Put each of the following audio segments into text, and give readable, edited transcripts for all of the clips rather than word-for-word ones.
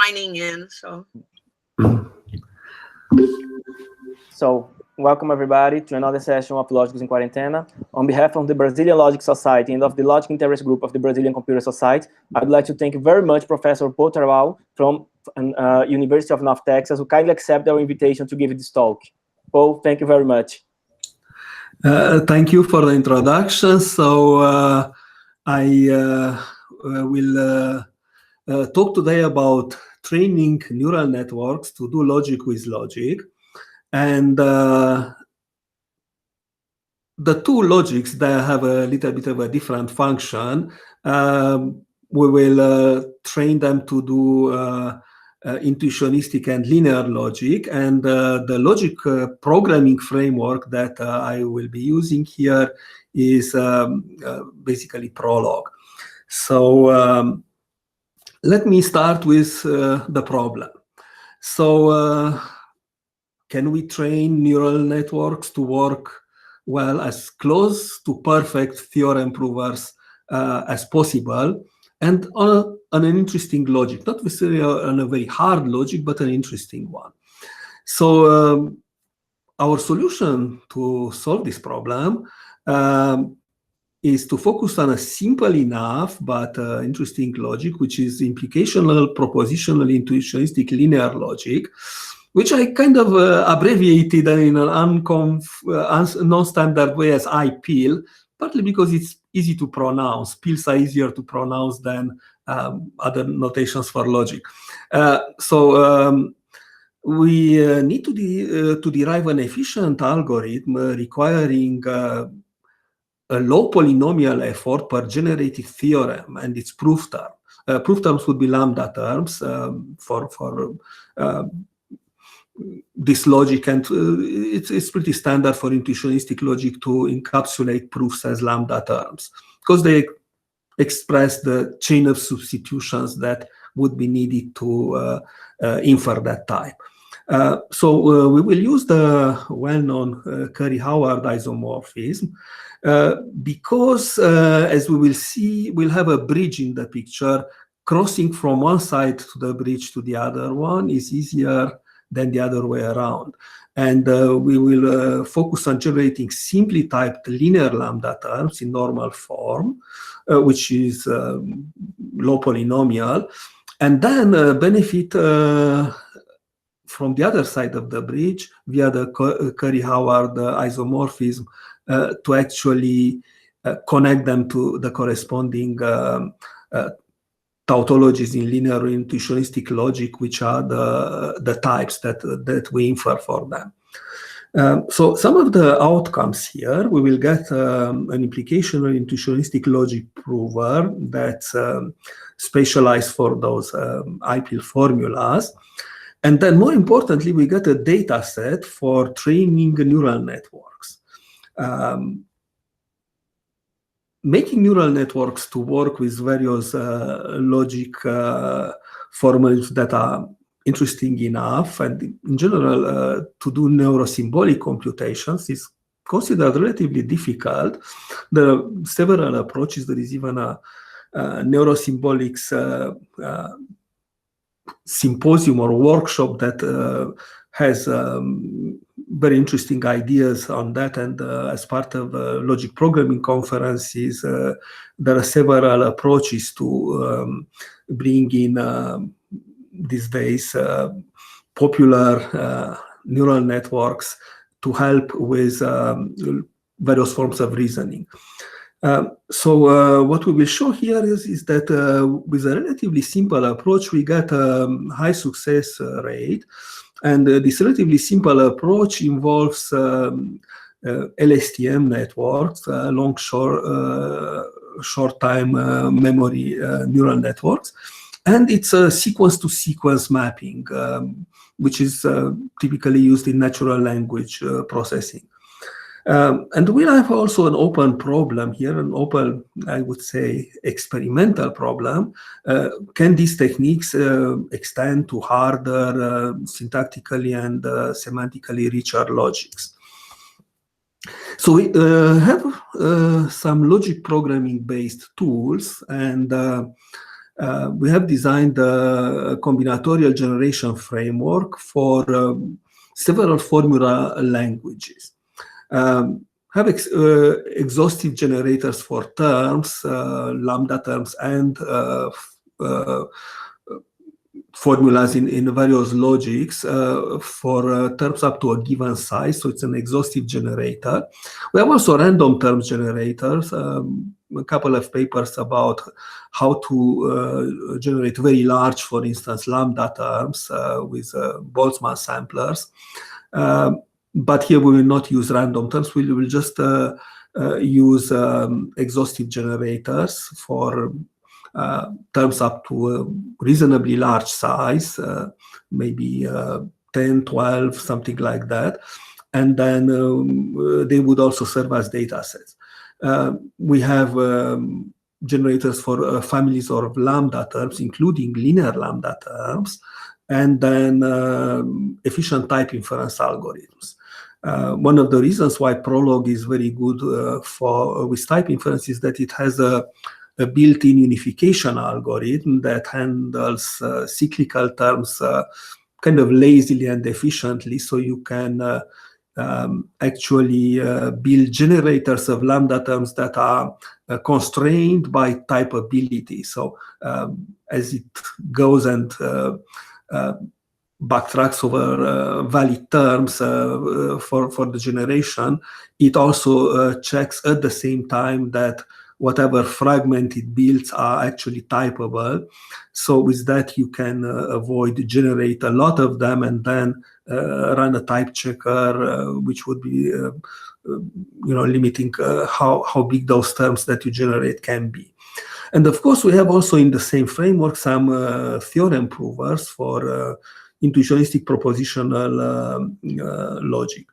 signing in. So welcome everybody to another session of Lógicos in Quarentena. On behalf of the Brazilian Logic Society and of the Logic Interest Group of the Brazilian Computer Society, I'd like to thank very much Professor Tarau from University of North Texas, who kindly accepted our invitation to give this talk. Paul, thank you very much. Thank you for the introduction. So I will talk today about training neural networks to do logic with logic. And the two logics, they have a little bit of a different function. We will train them to do intuitionistic and linear logic. And the logic programming framework that I will be using here is basically Prolog. So let me start with the problem. So can we train neural networks to work well, as close to perfect theorem provers as possible, and on an interesting logic, not necessarily on a very hard logic, but an interesting one. So our solution to solve this problem is to focus on a simple enough but interesting logic, which is implicational, propositional, intuitionistic linear logic, which I kind of abbreviated in an non-standard way as IPIL, partly because it's easy to pronounce. Pils are easier to pronounce than other notations for logic. So we need to derive an efficient algorithm requiring a low polynomial effort per generated theorem and its proof term. Proof terms would be lambda terms for this logic, and it's pretty standard for intuitionistic logic to encapsulate proofs as lambda terms, because they express the chain of substitutions that would be needed to infer that type. So we will use the well-known Curry-Howard isomorphism because, as we will see, we'll have a bridge in the picture. Crossing from one side to the bridge to the other one is easier than the other way around. And we will focus on generating simply typed linear lambda terms in normal form, which is low polynomial, and then benefit from the other side of the bridge via the Curry-Howard isomorphism to actually connect them to the corresponding tautologies in linear intuitionistic logic, which are the types that we infer for them. So some of the outcomes here, we will get an implicational intuitionistic logic prover that's specialized for those IPIL formulas. And then more importantly, we get a data set for training neural networks. Making neural networks to work with various logic formulas that are interesting enough, and in general to do neurosymbolic computations is considered relatively difficult. There are several approaches. There is even a neurosymbolics symposium or workshop that has very interesting ideas on that, and as part of logic programming conferences, there are several approaches to bring in these days popular neural networks to help with various forms of reasoning. So what we will show here is that with a relatively simple approach, we get a high success rate. And this relatively simple approach involves LSTM networks, long short-time memory neural networks. And it's a sequence-to-sequence mapping, which is typically used in natural language processing. And we have also an open problem here, an open, I would say, experimental problem. Can these techniques extend to harder, syntactically and semantically richer logics? So we have some logic programming-based tools, and we have designed a combinatorial generation framework for several formula languages. Have exhaustive generators for terms, lambda terms, and formulas in various logics for terms up to a given size. So it's an exhaustive generator. We have also random terms generators, a couple of papers about how to generate very large, for instance, lambda terms with Boltzmann samplers. But here we will not use random terms. We will just use exhaustive generators for terms up to a reasonably large size, maybe 10, 12, something like that. And then they would also serve as datasets. We have generators for families of lambda terms, including linear lambda terms, and then efficient type inference algorithms. One of the reasons why Prolog is very good with type inference is that it has a built-in unification algorithm that handles cyclical terms kind of lazily and efficiently, so you can actually build generators of lambda terms that are constrained by typeability. So as it goes and backtracks over valid terms for the generation, it also checks at the same time that whatever fragment it builds are actually typeable. So with that, you can generate a lot of them and then run a type checker, which would be limiting how big those terms that you generate can be. And of course, we have also in the same framework some theorem provers for intuitionistic propositional logic.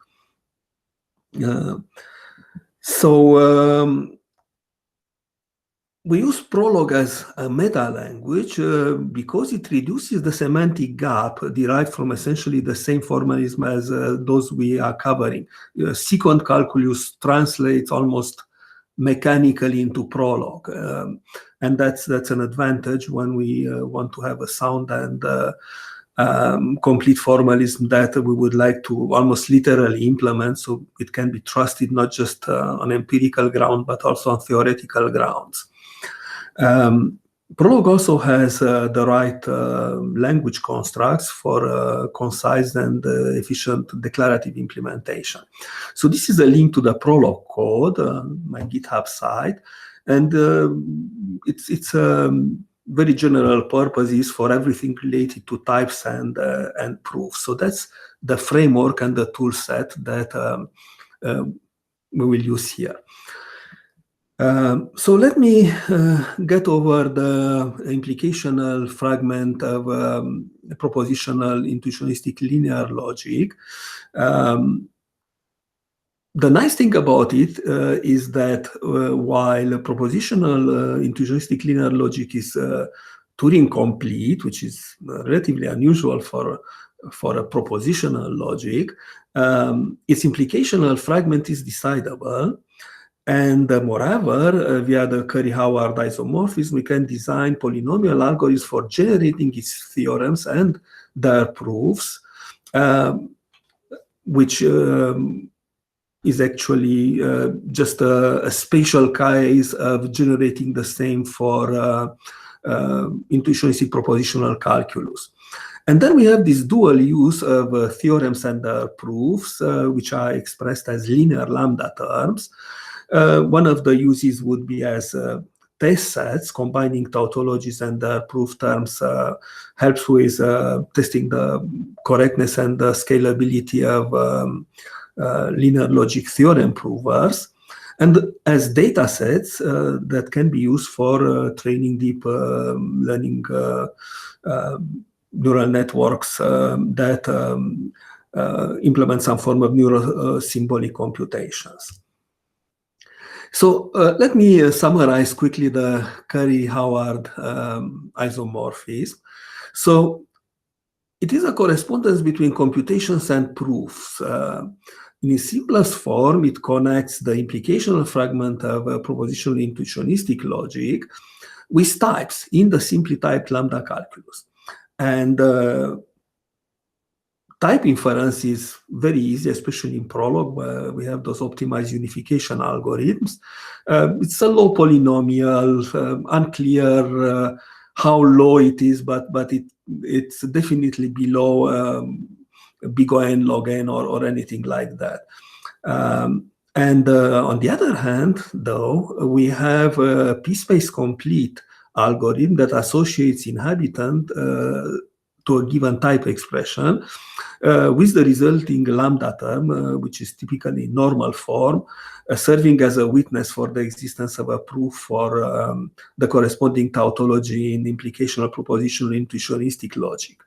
We use Prolog as a meta-language because it reduces the semantic gap derived from essentially the same formalism as those we are covering. Secant calculus translates almost mechanically into Prolog, and that's an advantage when we want to have a sound and complete formalism that we would like to almost literally implement, so it can be trusted not just on empirical ground but also on theoretical grounds. Prolog also has the right language constructs for concise and efficient declarative implementation. So this is a link to the Prolog code on my GitHub site, and it's very general purposes for everything related to types and proofs. So that's the framework and the tool set that we will use here. So let me get over the implicational fragment of propositional intuitionistic linear logic. The nice thing about it is that while propositional intuitionistic linear logic is Turing complete, which is relatively unusual for a propositional logic, its implicational fragment is decidable. And moreover, via the Curry-Howard isomorphism, we can design polynomial algorithms for generating its theorems and their proofs, which is actually just a spatial case of generating the same for intuitionistic propositional calculus. And then we have this dual use of theorems and their proofs, which are expressed as linear lambda terms. One of the uses would be as test sets. Combining tautologies and their proof terms helps with testing the correctness and the scalability of linear logic theorem provers, and as data sets that can be used for training deep learning neural networks that implement some form of neuro-symbolic computations. So let me summarize quickly the Curry-Howard isomorphism. So it is a correspondence between computations and proofs. In its simplest form, it connects the implicational fragment of a propositional intuitionistic logic with types in the simply typed lambda calculus. And type inference is very easy, especially in Prolog, where we have those optimized unification algorithms. It's a low polynomial, unclear how low it is, but it's definitely below big O n log n or anything like that. And on the other hand, though, we have a p-space complete algorithm that associates inhabitant to a given type expression with the resulting lambda term, which is typically normal form, serving as a witness for the existence of a proof for the corresponding tautology in implicational propositional intuitionistic logic.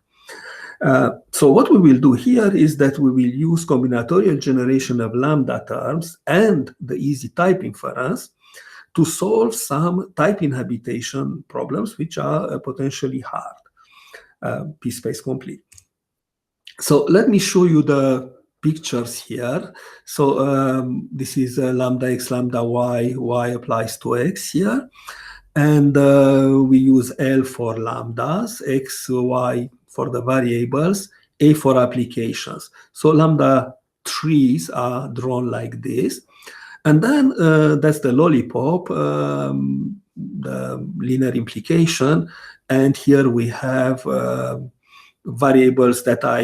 So what we will do here is that we will use combinatorial generation of lambda terms and the easy type inference to solve some type inhabitation problems, which are potentially hard, p-space complete. So let me show you the pictures here. So this is lambda x, lambda y, y applies to x here. And we use L for lambdas, x, y for the variables, A for applications. So lambda trees are drawn like this. And then that's the lollipop, the linear implication. And here we have variables that I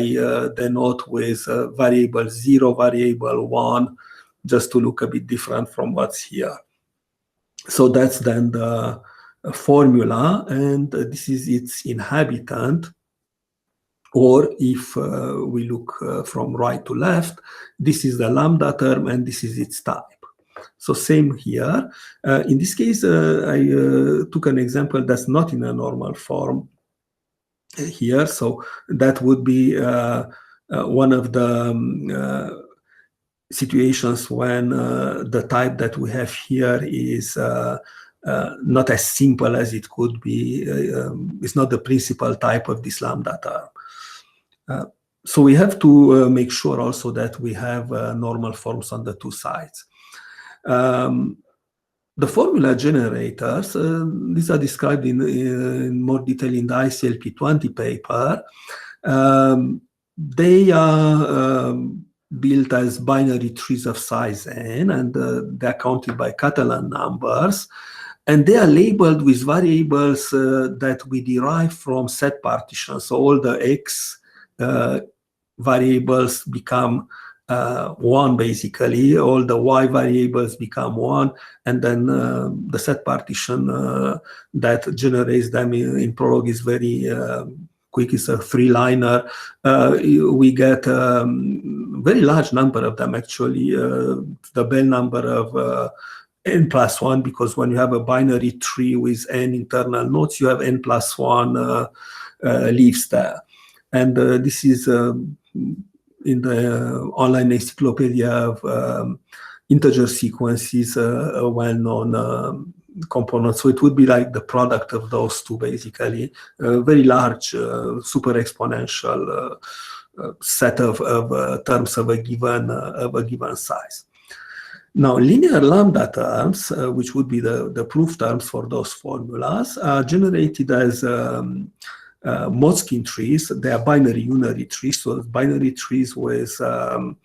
denote with variable 0, variable 1, just to look a bit different from what's here. So that's then the formula, and this is its inhabitant. Or if we look from right to left, this is the lambda term, and this is its type. So same here. In this case, I took an example that's not in a normal form here. So that would be one of the situations when the type that we have here is not as simple as it could be. It's not the principal type of this lambda term. So we have to make sure also that we have normal forms on the two sides. The formula generators, these are described in more detail in the ICLP20 paper. They are built as binary trees of size n, and they're counted by Catalan numbers. And they are labeled with variables that we derive from set partitions. So all the x variables become 1, basically. All the y variables become 1. And then the set partition that generates them in Prolog is very quick. It's a 3-liner. We get a very large number of them, actually. The Bell number of n plus 1, because when you have a binary tree with n internal nodes, you have n plus 1 leaves there. And this is in the online encyclopedia of integer sequences, a well-known component. So it would be like the product of those two, basically. A very large, super exponential set of terms of a given size. Now, linear lambda terms, which would be the proof terms for those formulas, are generated as Motzkin trees. They are binary unary trees, so binary trees with the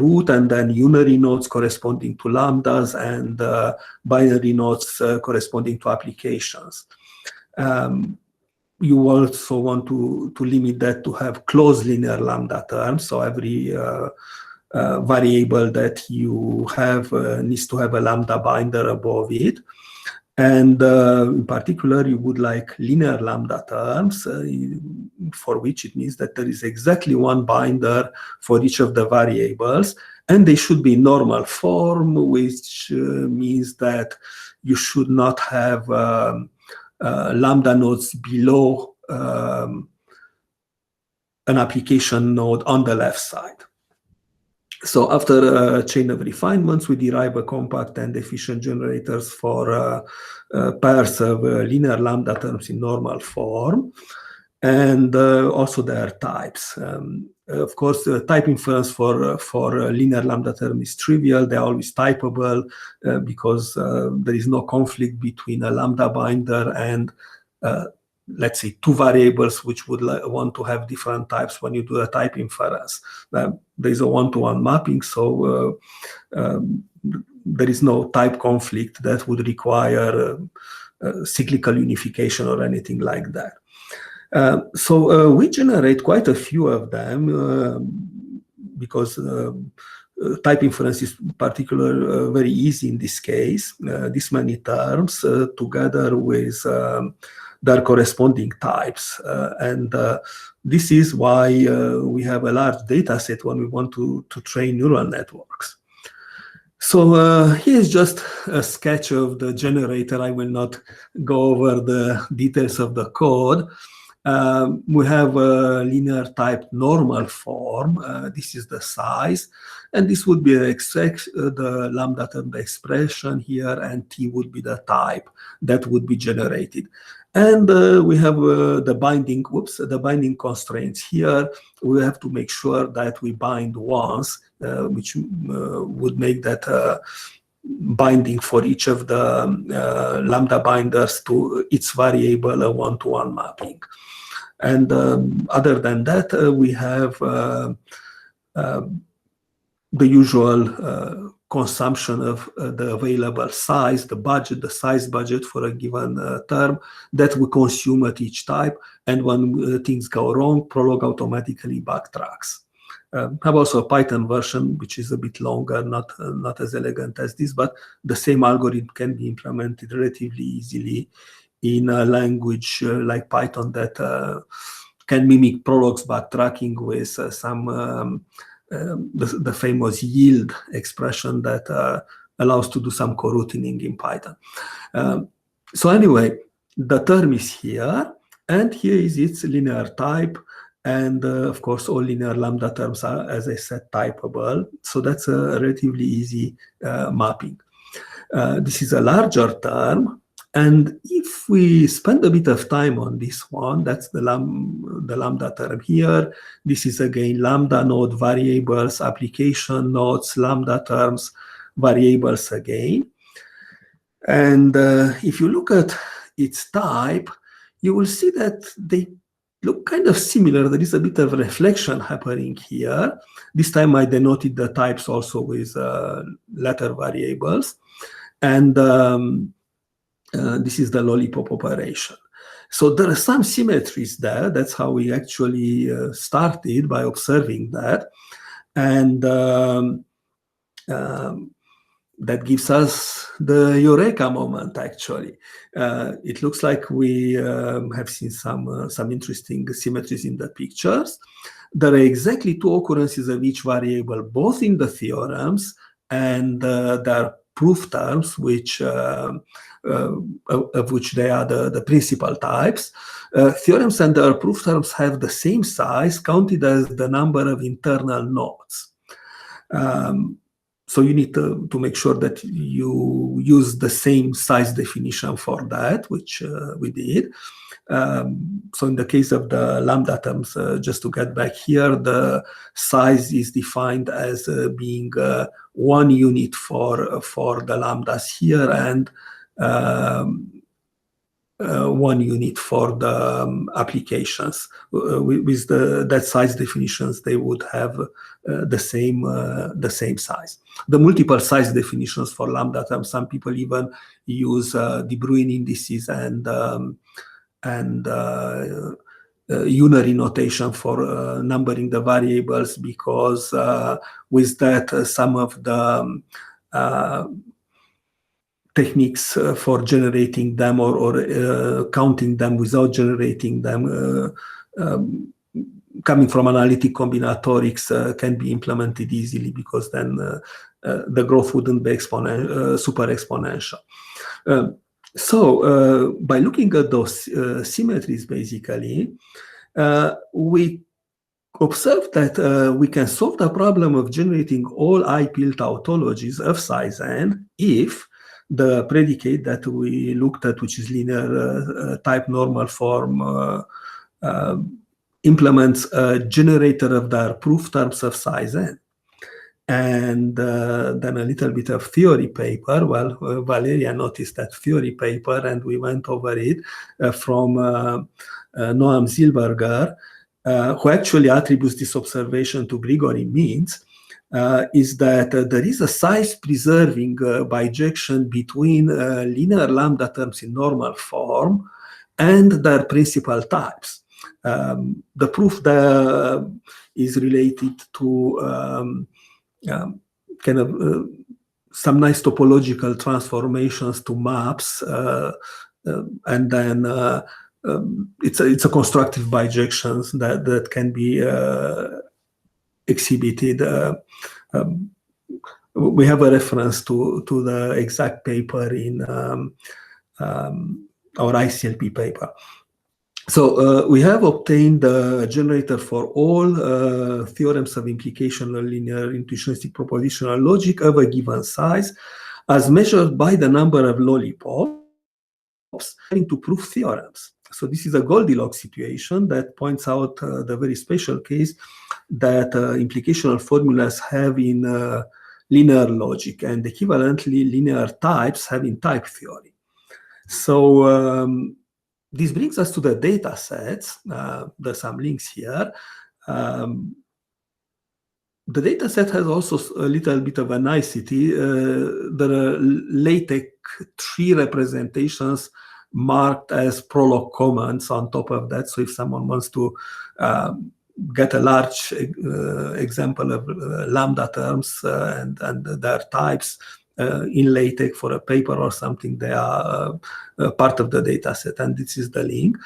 root and then unary nodes corresponding to lambdas and binary nodes corresponding to applications. You also want to limit that to have closed linear lambda terms, so every variable that you have needs to have a lambda binder above it. And in particular, you would like linear lambda terms, for which it means that there is exactly one binder for each of the variables, and they should be normal form, which means that you should not have lambda nodes below an application node on the left side. So after a chain of refinements, we derive a compact and efficient generators for pairs of linear lambda terms in normal form. And also there are types. Of course, type inference for linear lambda term is trivial. They're always typable because there is no conflict between a lambda binder and, let's say, two variables which would want to have different types when you do a type inference. There is a one-to-one mapping, so there is no type conflict that would require cyclical unification or anything like that. So we generate quite a few of them because type inference is particularly very easy in this case. This many terms together with their corresponding types. And this is why we have a large data set when we want to train neural networks. So here's just a sketch of the generator. I will not go over the details of the code. We have a linear type normal form. This is the size. And this would be the lambda term, the expression here, and T would be the type that would be generated. And we have the binding constraints here. We have to make sure that we bind once, which would make that binding for each of the lambda binders to its variable a one-to-one mapping. And other than that, we have the usual consumption of the available size, the size budget for a given term that we consume at each type. And when things go wrong, Prolog automatically backtracks. Have also a Python version, which is a bit longer, not as elegant as this, but the same algorithm can be implemented relatively easily in a language like Python that can mimic Prolog's backtracking with some the famous yield expression that allows to do some coroutining in Python. So anyway, the term is here, and here is its linear type. And of course, all linear lambda terms are, as I said, typable. So that's a relatively easy mapping. This is a larger term. And if we spend a bit of time on this one, that's the lambda term here. This is again lambda node variables, application nodes, lambda terms, variables again. And if you look at its type, you will see that they look kind of similar. There is a bit of reflection happening here. This time I denoted the types also with letter variables. And this is the lollipop operation. So there are some symmetries there. That's how we actually started, by observing that. And that gives us the eureka moment, actually. It looks like we have seen some interesting symmetries in the pictures. There are exactly two occurrences of each variable, both in the theorems, and there are proof terms, which of which they are the principal types. Theorems and their proof terms have the same size, counted as the number of internal nodes. So you need to make sure that you use the same size definition for that, which we did. So in the case of the lambda terms, just to get back here, the size is defined as being 1 unit for the lambdas here, and 1 unit for the applications. With that size definitions, they would have the same size. The multiple size definitions for lambda terms, some people even use De Bruijn indices and unary notation for numbering the variables, because with that some of the techniques for generating them or counting them without generating them, coming from analytic combinatorics, can be implemented easily, because then the growth wouldn't be super exponential. So by looking at those symmetries, basically, we observe that we can solve the problem of generating all I-pill tautologies of size n if the predicate that we looked at, which is linear type normal form implements a generator of their proof terms of size n. And then a little bit of theory paper. Well, Valeria noticed that theory paper, and we went over it from Noam Zilberger, who actually attributes this observation to Grigori means, is that there is a size-preserving bijection between linear lambda terms in normal form and their principal types. The proof there is related to kind of some nice topological transformations to maps, and then it's a constructive bijections that can be exhibited. We have a reference to the exact paper in our ICLP paper. So we have obtained a generator for all theorems of implicational linear intuitionistic propositional logic of a given size, as measured by the number of lollipops to prove theorems. So this is a Goldilocks situation that points out the very special case that implicational formulas have in linear logic, and equivalently linear types have in type theory. So this brings us to the data sets. There's some links here. The data set has also a little bit of a nicety. There are LaTeX tree representations marked as prolog comments on top of that. So if someone wants to get a large example of lambda terms and their types in LaTeX for a paper or something, they are part of the dataset, and this is the link.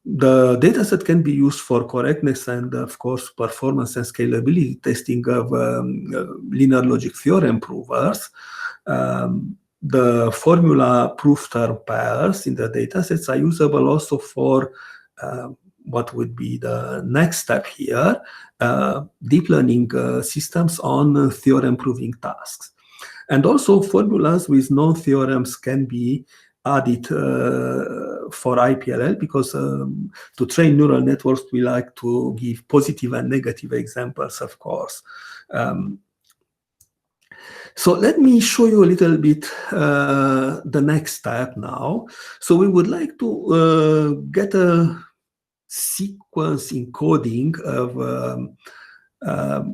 The dataset can be used for correctness and, of course, performance and scalability testing of linear logic theorem provers. The formula proof term pairs in the datasets are usable also for what would be the next step here, deep learning systems on theorem proving tasks. And also formulas with known theorems can be added for IPLL, because to train neural networks, we like to give positive and negative examples, of course. So let me show you a little bit the next step now. So we would like to get a sequence encoding of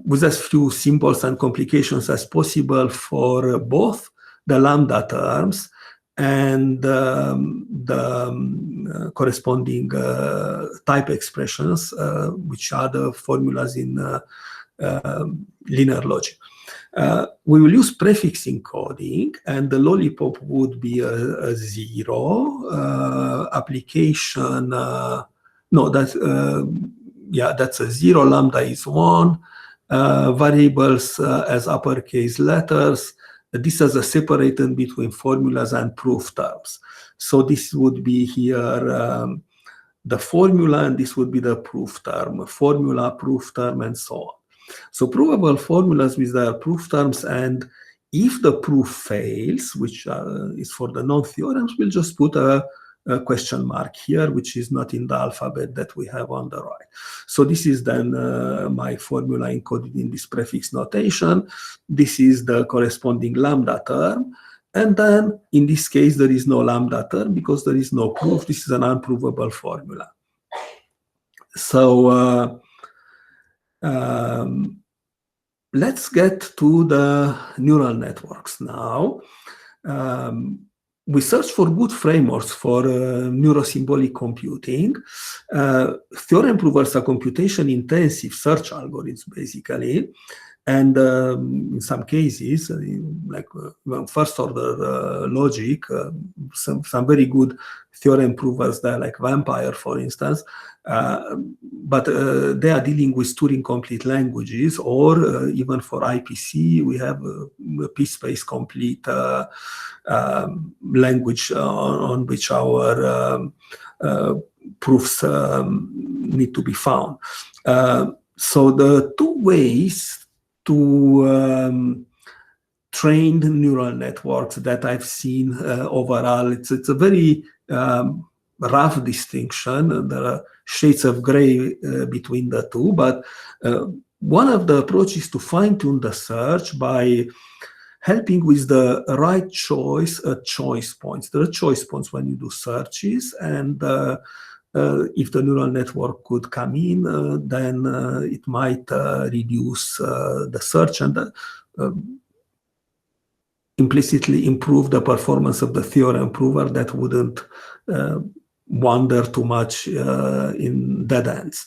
with as few symbols and complications as possible for both the lambda terms and the corresponding type expressions, which are the formulas in linear logic. We will use prefix encoding, and the lollipop would be a 0. Application, no, that's that's a 0. Lambda is 1. Variables as uppercase letters. This is a separation between formulas and proof terms. So this would be here the formula, and this would be the proof term. Formula, proof term, and so on. So provable formulas with their proof terms, and if the proof fails, which is for the known theorems, we'll just put a question mark here, which is not in the alphabet that we have on the right. So this is then my formula encoded in this prefix notation. This is the corresponding lambda term. And then in this case, there is no lambda term because there is no proof. This is an unprovable formula. So let's get to the neural networks now. We search for good frameworks for neurosymbolic computing. Theorem provers are computation-intensive search algorithms, basically. And in some cases, like first-order logic, some very good theorem provers there, like Vampire, for instance, but they are dealing with Turing-complete languages, or even for IPC, we have a P-space complete language on which our proofs need to be found. So the two ways to train neural networks that I've seen overall, it's a very rough distinction. There are shades of gray between the two, but one of the approaches is to fine-tune the search by helping with the right choice at choice points. There are choice points when you do searches, and if the neural network could come in, then it might reduce the search and implicitly improve the performance of the theorem prover that wouldn't wander too much in dead ends.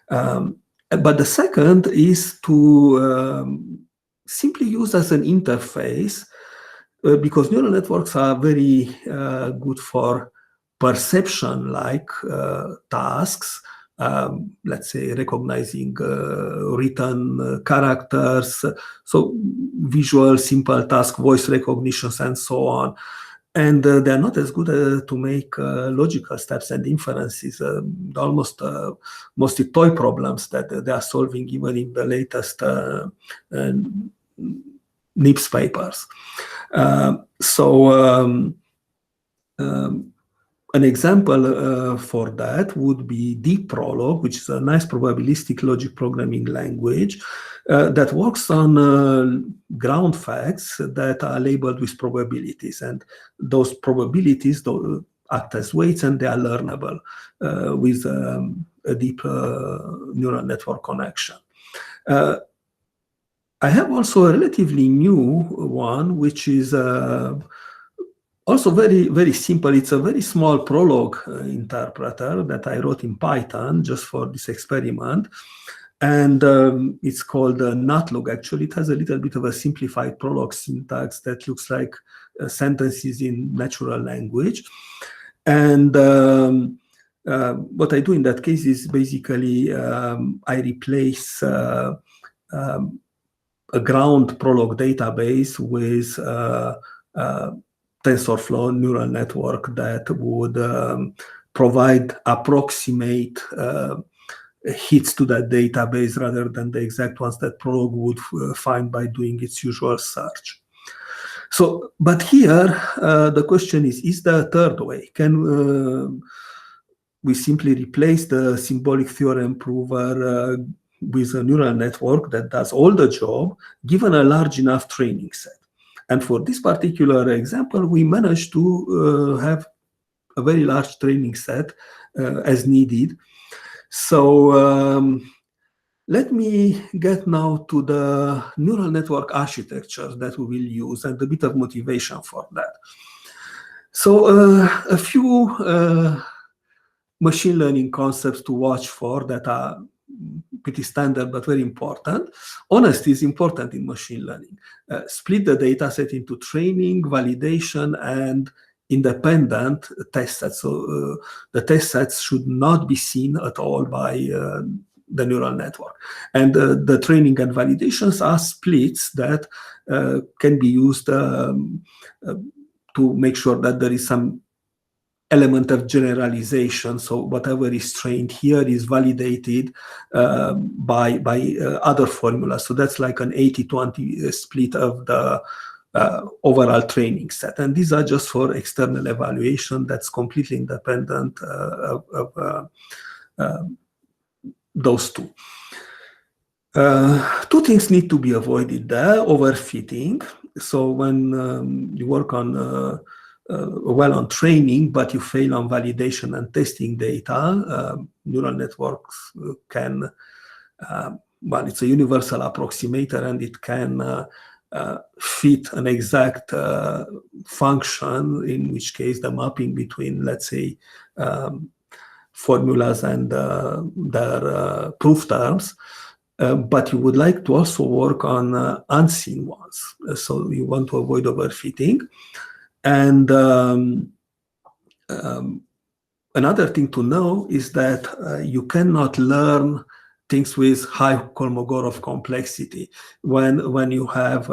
But the second is to simply use as an interface, because neural networks are very good for perception-like tasks, let's say recognizing written characters, so visual, simple task, voice recognitions, and so on. And they're not as good to make logical steps and inferences, almost mostly toy problems that they are solving even in the latest NIPS papers. An example for that would be DeepProlog, which is a nice probabilistic logic programming language that works on ground facts that are labeled with probabilities. And those probabilities act as weights, and they are learnable with a deep neural network connection. I have also a relatively new one, which is also very, very simple. It's a very small Prolog interpreter that I wrote in Python just for this experiment. And it's called Natlog, actually. It has a little bit of a simplified Prolog syntax that looks like sentences in natural language. And what I do in that case is basically I replace a ground Prolog database with TensorFlow neural network that would provide approximate hits to that database rather than the exact ones that Prolog would find by doing its usual search. So, but here the question is there a third way? Can we simply replace the symbolic theorem prover with a neural network that does all the job, given a large enough training set? And for this particular example, we managed to have a very large training set as needed. So let me get now to the neural network architectures that we will use and a bit of motivation for that. So a few machine learning concepts to watch for that are pretty standard but very important. Honesty is important in machine learning. Split the data set into training, validation, and independent test sets. So the test sets should not be seen at all by the neural network. And the training and validations are splits that can be used to make sure that there is some element of generalization. So whatever is trained here is validated by other formulas. So that's like an 80-20 split of the overall training set. And these are just for external evaluation that's completely independent of those two. Two things need to be avoided there: overfitting. So when you work on well on training, but you fail on validation and testing data, neural networks can, well, it's a universal approximator, and it can fit an exact function, in which case the mapping between, let's say, formulas and their proof terms. But you would like to also work on unseen ones. So you want to avoid overfitting. And another thing to know is that you cannot learn things with high Kolmogorov complexity. When you have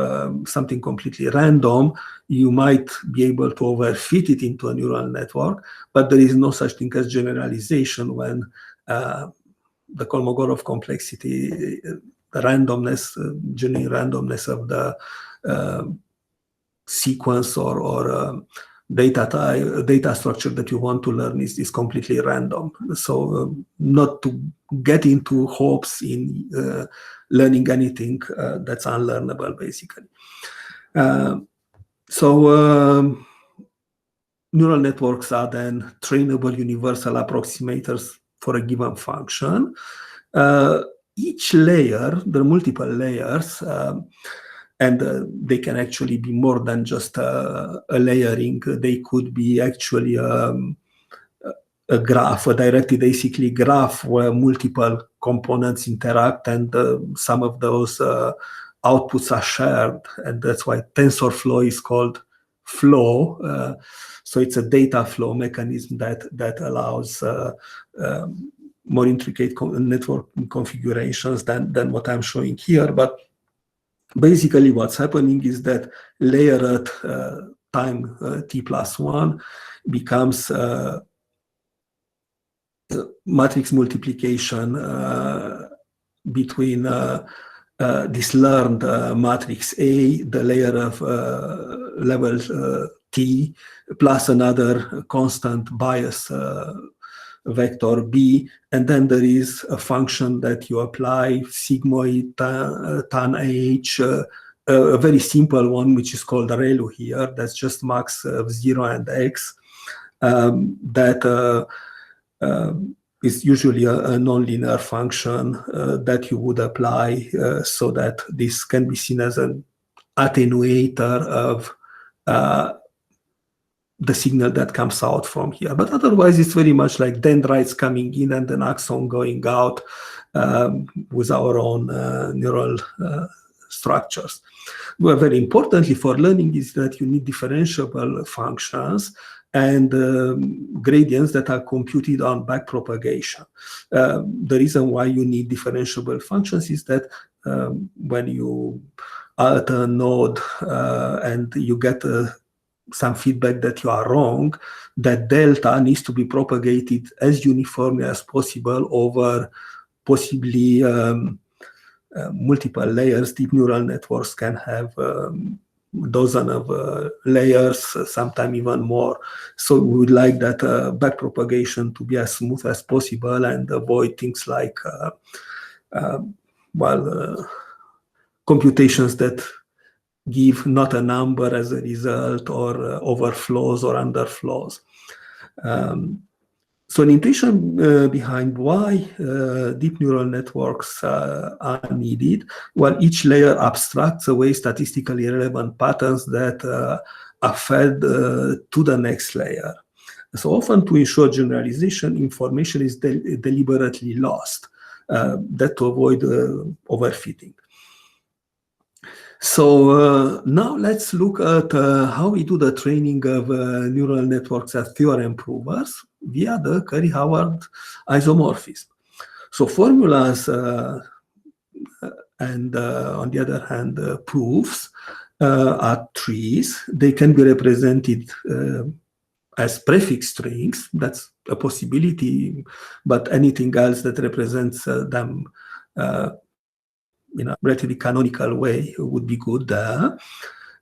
something completely random, you might be able to overfit it into a neural network, but there is no such thing as generalization when the Kolmogorov complexity, the randomness, genuine randomness of the sequence or data structure that you want to learn is completely random. So not to get into hopes in learning anything that's unlearnable, basically. Neural networks are then trainable universal approximators for a given function. Each layer, there are multiple layers, and they can actually be more than just a layering. They could be actually a graph, a directed acyclic graph where multiple components interact, and some of those outputs are shared, and that's why TensorFlow is called flow. So it's a data flow mechanism that allows more intricate network configurations than what I'm showing here. But basically what's happening is that layer at time t+1 becomes matrix multiplication between this learned matrix A, the layer of level T, plus another constant bias vector B, and then there is a function that you apply, sigmoid tan H, a very simple one, which is called ReLU here, that's just max of 0 and X, that is usually a nonlinear function that you would apply so that this can be seen as an attenuator of the signal that comes out from here. But otherwise, it's very much like dendrites coming in and an axon going out with our own neural structures. Well, very importantly for learning is that you need differentiable functions and gradients that are computed on backpropagation. The reason why you need differentiable functions is that when you alter a node and you get some feedback that you are wrong, that delta needs to be propagated as uniformly as possible over possibly multiple layers. Deep neural networks can have dozen of layers, sometimes even more. So we would like that backpropagation to be as smooth as possible and avoid things like computations that give not a number as a result, or overflows or underflows. So an intuition behind why deep neural networks are needed. Well, each layer abstracts away statistically relevant patterns that are fed to the next layer. So often, to ensure generalization, information is deliberately lost, that to avoid overfitting. So now let's look at how we do the training of neural networks as theorem provers via the Curry-Howard isomorphism. So formulas and on the other hand proofs are trees. They can be represented as prefix strings. That's a possibility, but anything else that represents them in a relatively canonical way would be good there.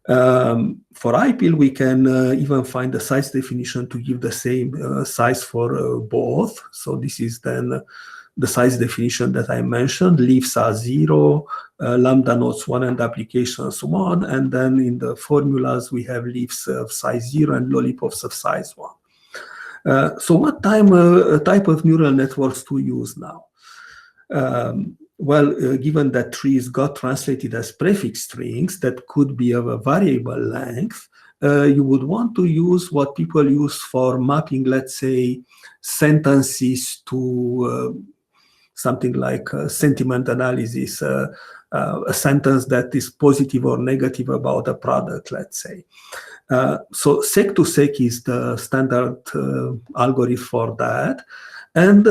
For IPIL, we can even find a size definition to give the same size for both. So this is then the size definition that I mentioned. Leaves are 0, lambda nodes 1 and applications 1. And then in the formulas, we have leaves of size 0 and lollipops of size 1. So what type of neural networks to use now? Well, given that trees got translated as prefix strings that could be of a variable length, you would want to use what people use for mapping, let's say, sentences to something like sentiment analysis, a sentence that is positive or negative about a product, let's say. So sec to sec is the standard algorithm for that. And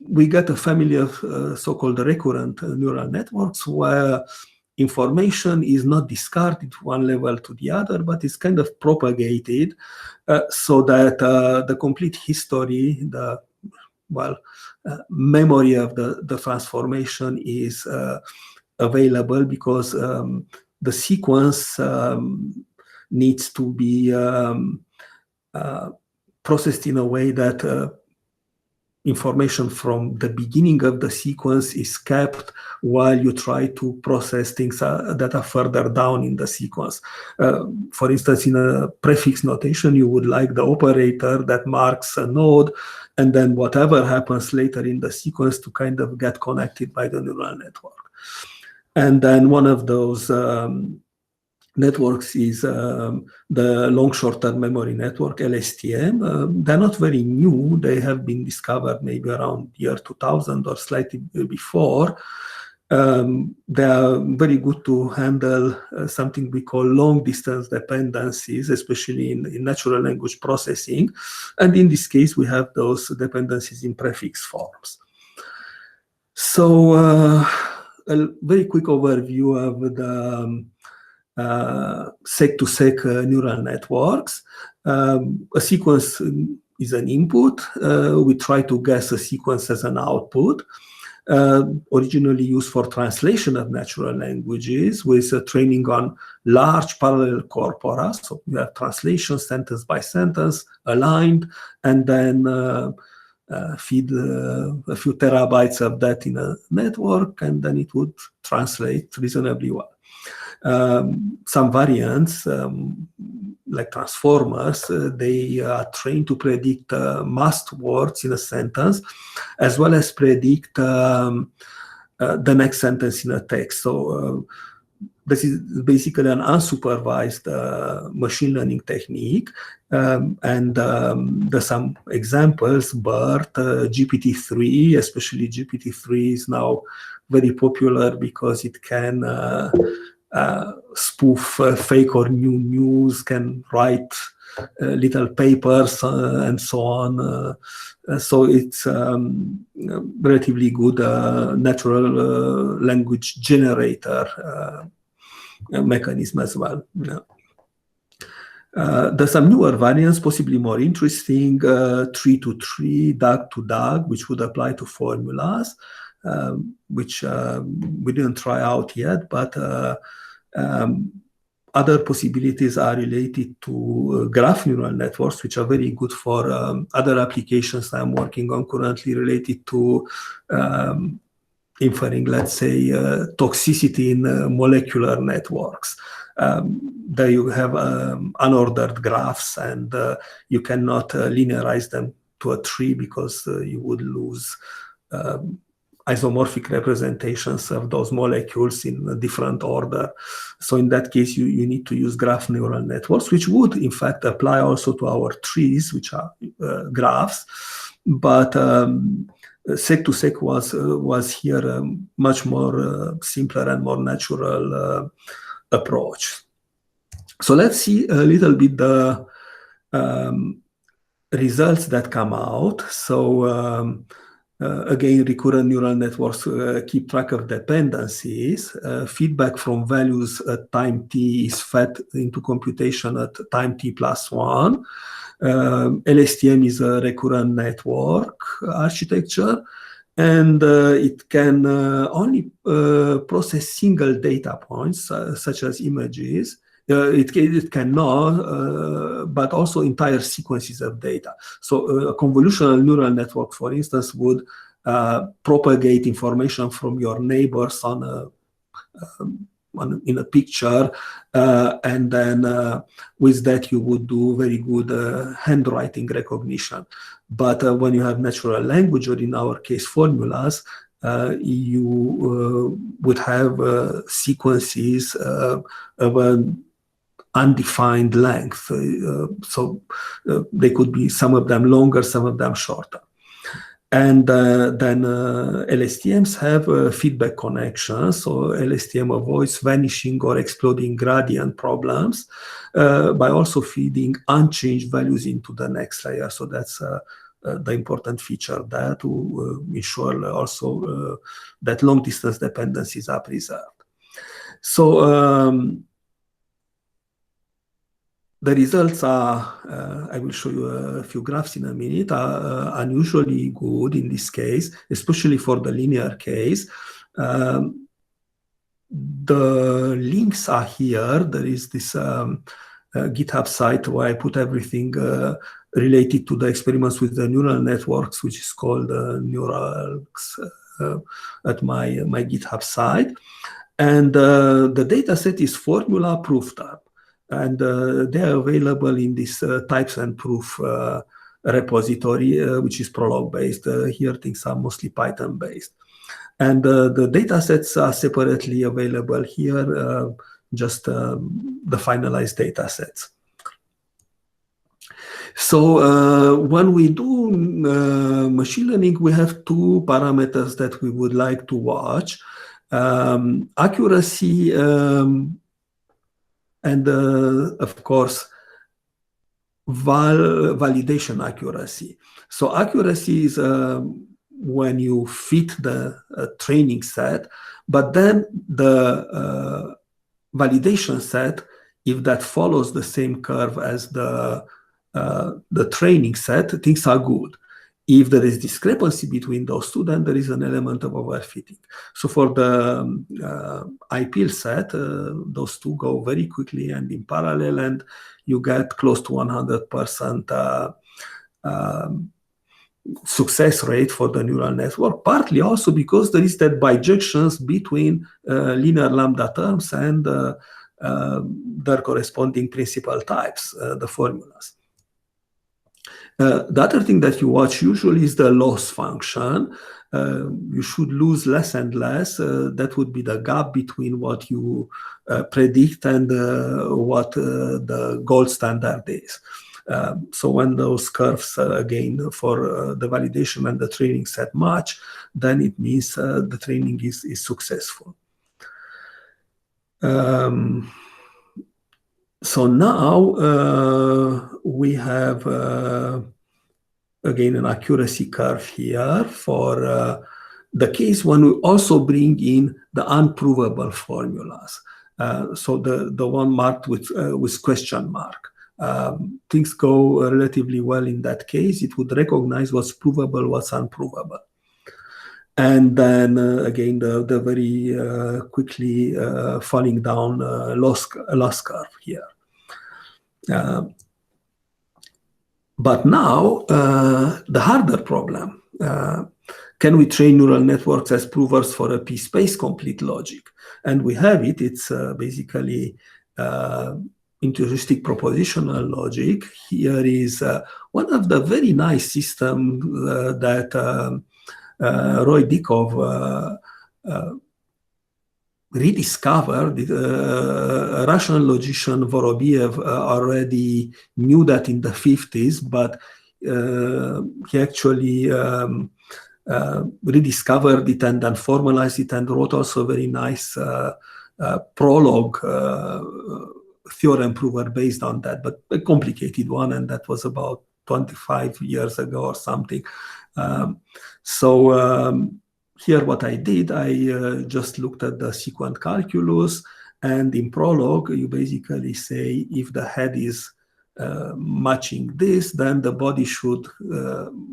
we get a family of so-called recurrent neural networks where information is not discarded one level to the other, but is kind of propagated so that the complete history, the memory of the transformation is available, because the sequence needs to be processed in a way that information from the beginning of the sequence is kept while you try to process things that are further down in the sequence. For instance, in a prefix notation, you would like the operator that marks a node, and then whatever happens later in the sequence to kind of get connected by the neural network. And then one of those networks is the long short-term memory network, LSTM. They're not very new. They have been discovered maybe around year 2000 or slightly before. They are very good to handle something we call long-distance dependencies, especially in natural language processing. And in this case, we have those dependencies in prefix forms. So a very quick overview of the sec-to-sec neural networks. A sequence is an input. We try to guess a sequence as an output. Originally used for translation of natural languages with training on large parallel corpora. So you have translation sentence by sentence aligned, and then feed a few terabytes of that in a network, and then it would translate reasonably well. Some variants, like transformers, they are trained to predict must words in a sentence, as well as predict the next sentence in a text. So this is basically an unsupervised machine learning technique. And there's some examples. BERT, GPT-3, especially GPT-3 is now very popular because it can spoof fake or new news, can write little papers and so on. So it's relatively good natural language generator mechanism as well. There's some newer variants, possibly more interesting, tree to tree, DAG to DAG, which would apply to formulas, which we didn't try out yet, but other possibilities are related to graph neural networks, which are very good for other applications I'm working on currently related to inferring, let's say, toxicity in molecular networks. There you have unordered graphs, and you cannot linearize them to a tree because you would lose isomorphic representations of those molecules in a different order. So in that case, you need to use graph neural networks, which would in fact apply also to our trees, which are graphs. But sec-to-sec was here a much more simpler and more natural approach. So let's see a little bit the results that come out. So again, recurrent neural networks keep track of dependencies. Feedback from values at time t is fed into computation at time t plus 1. LSTM is a recurrent network architecture, and it can only process single data points, such as images. It cannot, but also entire sequences of data. So a convolutional neural network, for instance, would propagate information from your neighbors in a picture, and then with that you would do very good handwriting recognition. But when you have natural language, or in our case formulas, you would have sequences of an undefined length. So they could be, some of them longer, some of them shorter. And then LSTMs have feedback connections. So LSTM avoids vanishing or exploding gradient problems by also feeding unchanged values into the next layer. So that's the important feature there, to ensure also that long distance dependencies are preserved. So the results are, I will show you a few graphs in a minute, are unusually good in this case, especially for the linear case. The links are here. There is this GitHub site where I put everything related to the experiments with the neural networks, which is called Neuralx at my GitHub site. And the data set is formula proof tab. And they are available in this types and proof repository, which is Prolog based. Here things are mostly Python based. And the data sets are separately available here, just the finalized data sets. So when we do machine learning, we have two parameters that we would like to watch. Accuracy and of course validation accuracy. So accuracy is when you fit the training set, but then the validation set, if that follows the same curve as the training set, things are good. If there is discrepancy between those two, then there is an element of overfitting. So for the IPL set, those two go very quickly and in parallel, and you get close to 100% success rate for the neural network, partly also because there is that bijections between linear lambda terms and their corresponding principal types, the formulas. The other thing that you watch usually is the loss function. You should lose less and less. That would be the gap between what you predict and what the gold standard is. So when those curves, again, for the validation and the training set match, then it means the training is successful. So now we have, again, an accuracy curve here for the case when we also bring in the unprovable formulas. So the one marked with question mark. Things go relatively well in that case. It would recognize what's provable, what's unprovable. And then again, the very quickly falling down loss curve here. But now, the harder problem. Can we train neural networks as provers for a p-space complete logic? And we have it. It's basically intuitionistic propositional logic. Here is one of the very nice systems that Roy Dykov rediscovered. Russian logician Vorobiev already knew that in the 50s, but he actually rediscovered it and then formalized it and wrote also a very nice prologue theorem prover based on that, but a complicated one, and that was about 25 years ago or something. So here what I did, I just looked at the sequent calculus, and in prologue you basically say if the head is matching this, then the body should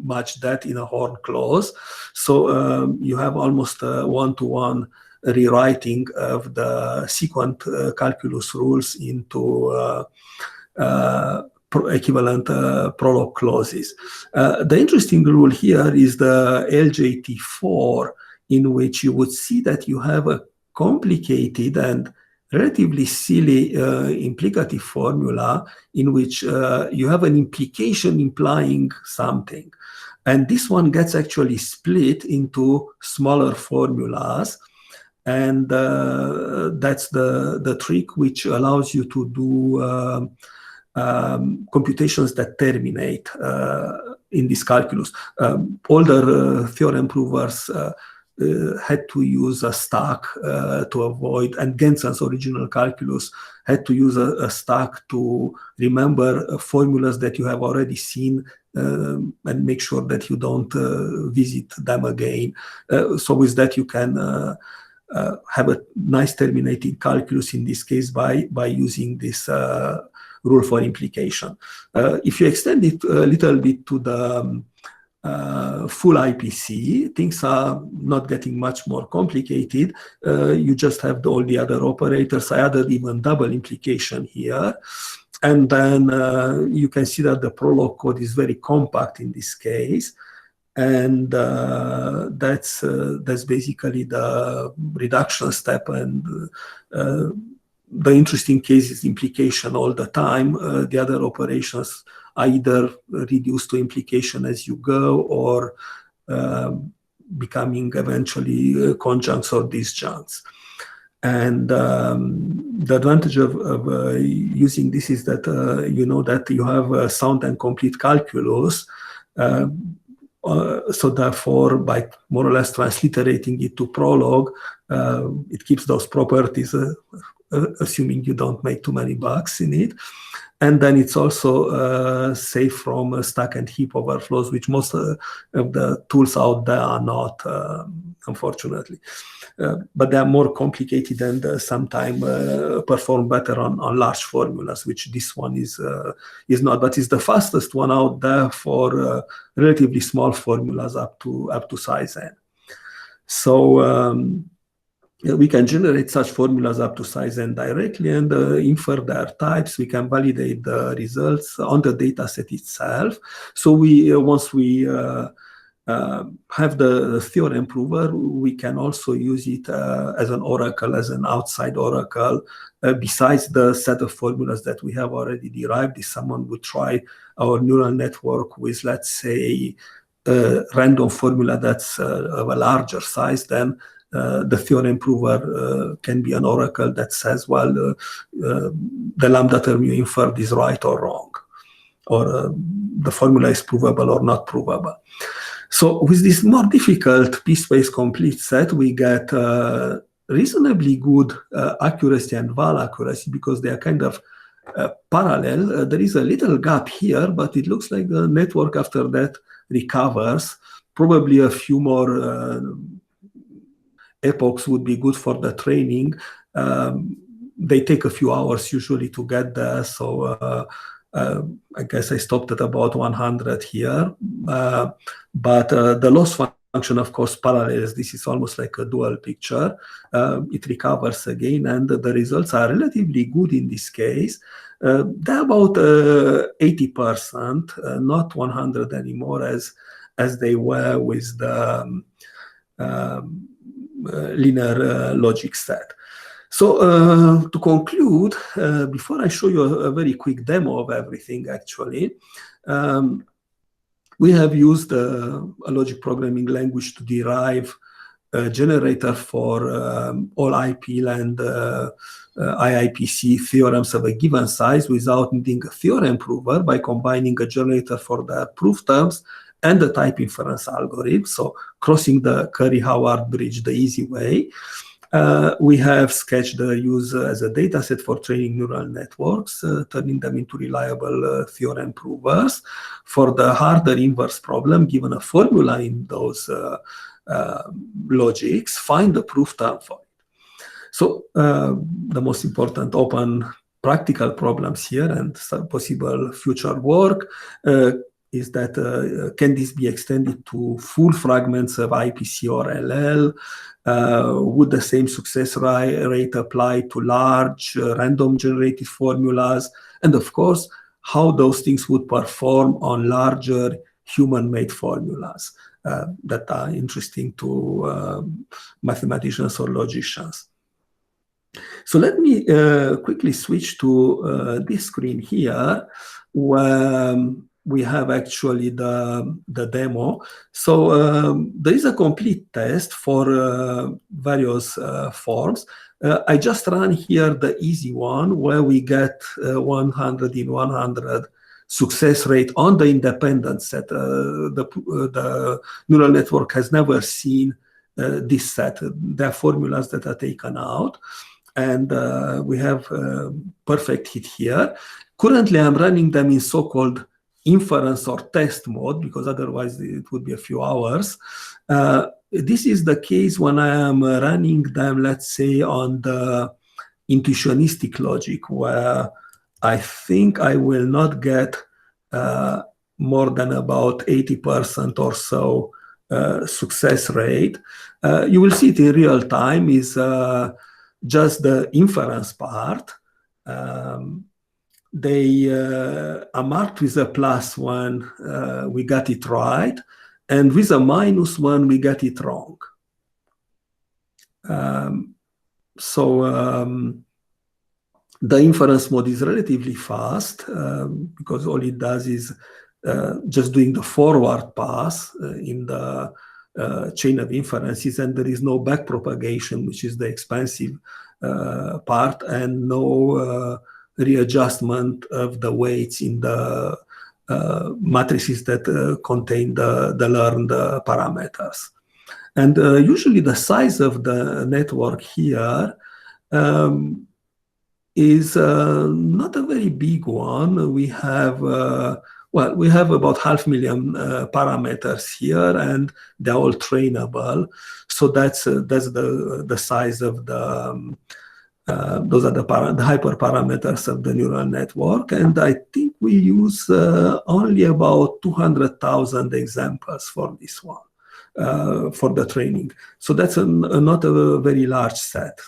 match that in a horn clause. So you have almost a one-to-one rewriting of the sequent calculus rules into equivalent prologue clauses. The interesting rule here is the LJT4, in which you would see that you have a complicated and relatively silly implicative formula in which you have an implication implying something. And this one gets actually split into smaller formulas. And that's the trick which allows you to do computations that terminate in this calculus. Older theorem provers had to use a stack to avoid, and Genson's original calculus had to use a stack to remember formulas that you have already seen and make sure that you don't visit them again. So with that you can have a nice terminating calculus in this case by using this rule for implication. If you extend it a little bit to the full IPC, things are not getting much more complicated. You just have all the other operators. I added even double implication here. And then you can see that the Prolog code is very compact in this case. And that's basically the reduction step. And the interesting case is implication all the time. The other operations are either reduced to implication as you go, or becoming eventually conjuncts or disjuncts. And the advantage of using this is that you know that you have sound and complete calculus. So therefore, by more or less transliterating it to Prolog, it keeps those properties, assuming you don't make too many bugs in it. And then it's also safe from stack and heap overflows, which most of the tools out there are not, unfortunately. But they are more complicated and sometimes perform better on large formulas, which this one is not. But it's the fastest one out there for relatively small formulas up to size n. So we can generate such formulas up to size n directly and infer their types. We can validate the results on the data set itself. So once we have the theorem prover, we can also use it as an oracle, as an outside oracle, besides the set of formulas that we have already derived. If someone would try our neural network with, let's say, a random formula that's of a larger size, then the theorem prover can be an oracle that says, well, the lambda term you inferred is right or wrong, or the formula is provable or not provable. So with this more difficult piecewise complete set, we get reasonably good accuracy and val accuracy because they are kind of parallel. There is a little gap here, but it looks like the network after that recovers. Probably a few more epochs would be good for the training. They take a few hours usually to get there. So I guess I stopped at about 100 here. But the loss function, of course, parallels. This is almost like a dual picture. It recovers again, and the results are relatively good in this case. They're about 80%, not 100 anymore as they were with the linear logic set. So to conclude, before I show you a very quick demo of everything, actually, we have used a logic programming language to derive a generator for all IPL and IIPC theorems of a given size without needing a theorem prover by combining a generator for the proof terms and the type inference algorithm. So crossing the Curry-Howard bridge the easy way. We have sketched the use as a dataset for training neural networks, turning them into reliable theorem provers. For the harder inverse problem, given a formula in those logics, find the proof term for it. So the most important open practical problems here and some possible future work is that can this be extended to full fragments of IPC or LL? Would the same success rate apply to large random generated formulas? And of course, how those things would perform on larger human-made formulas that are interesting to mathematicians or logicians. So let me quickly switch to this screen here, where we have actually the demo. So there is a complete test for various forms. I just ran here the easy one, where we get 100 in 100 success rate on the independent set. The neural network has never seen this set. There are formulas that are taken out. And we have perfect hit here. Currently, I'm running them in so-called inference or test mode, because otherwise it would be a few hours. This is the case when I am running them, let's say, on the intuitionistic logic, where I think I will not get more than about 80% or so success rate. You will see it in real time is just the inference part. they are marked with a +1, we got it right, and with a -1, we got it wrong. The inference mode is relatively fast because all it does is just doing the forward pass in the chain of inferences, and there is no backpropagation, which is the expensive part, and no readjustment of the weights in the matrices that contain the learned parameters. And usually the size of the network here is not a very big one. We have we have about 500,000 parameters here, and they're all trainable. So that's the size of the those are the hyperparameters of the neural network. And I think we use only about 200,000 examples for this one, for the training. So that's not a very large set.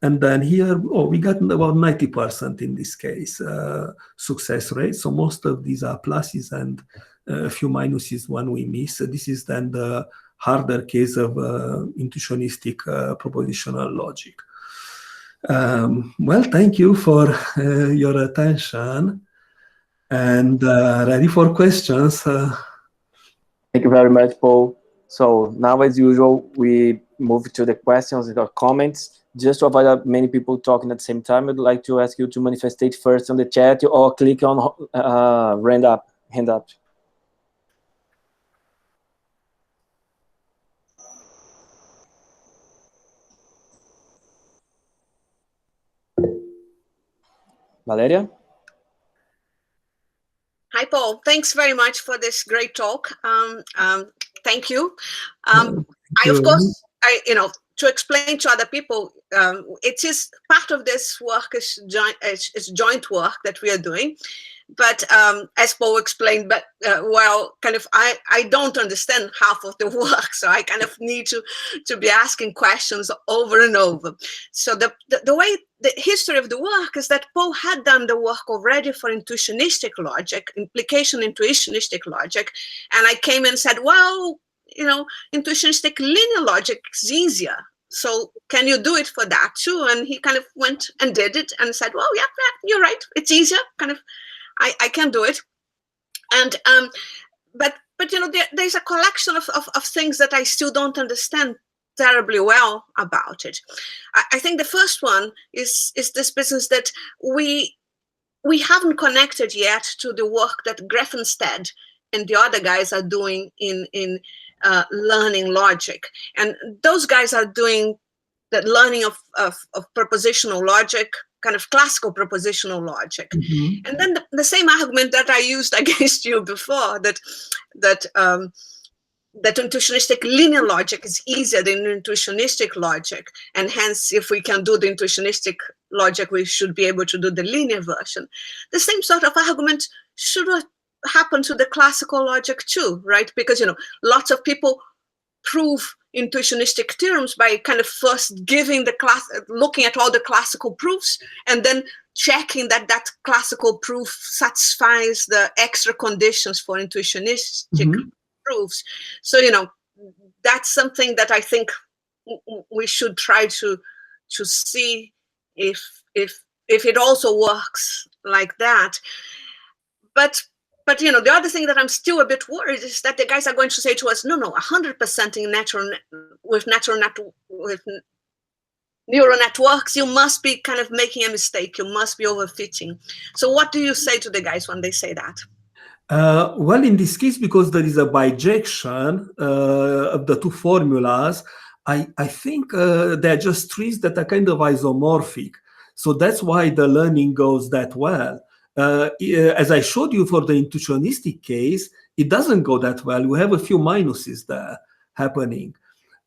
And then here, we got about 90% in this case success rate. So most of these are pluses and a few minuses when we miss. So this is then the harder case of intuitionistic propositional logic. Well, thank you for your attention, and ready for questions. Thank you very much, Paul. So now, as usual, we move to the questions and comments. Just to avoid many people talking at the same time, I'd like to ask you to manifestate first on the chat or click on hand up. Valeria? Hi, Paul. Thanks very much for this great talk. Thank you. Of course, to explain to other people, it is part of this work is joint work that we are doing. But as Paul explained, but I don't understand half of the work, so I kind of need to be asking questions over and over. So the history of the work is that Paul had done the work already for intuitionistic logic, implication intuitionistic logic, and I came and said, well, intuitionistic linear logic is easier. So can you do it for that too? And he kind of went and did it and said, well, yeah, you're right. It's easier. Kind of, I can do it. And but there's a collection of things that I still don't understand terribly well about it. I think the first one is this business that we haven't connected yet to the work that Grafenstedt and the other guys are doing in learning logic. And those guys are doing the learning of propositional logic, kind of classical propositional logic. Mm-hmm. And then the same argument that I used against you before, that intuitionistic linear logic is easier than intuitionistic logic, and hence if we can do the intuitionistic logic, we should be able to do the linear version. The same sort of argument should happen to the classical logic too, right? Because lots of people prove intuitionistic theorems by kind of first giving looking at all the classical proofs and then checking that classical proof satisfies the extra conditions for intuitionistic proofs. So that's something that I think we should try to see if it also works like that. But the other thing that I'm still a bit worried is that the guys are going to say to us, no, 100% with neural networks, you must be kind of making a mistake. You must be overfitting. So what do you say to the guys when they say that? Well, in this case, because there is a bijection of the two formulas, I think they're just trees that are kind of isomorphic. So that's why the learning goes that well. As I showed you for the intuitionistic case, it doesn't go that well. We have a few minuses there happening.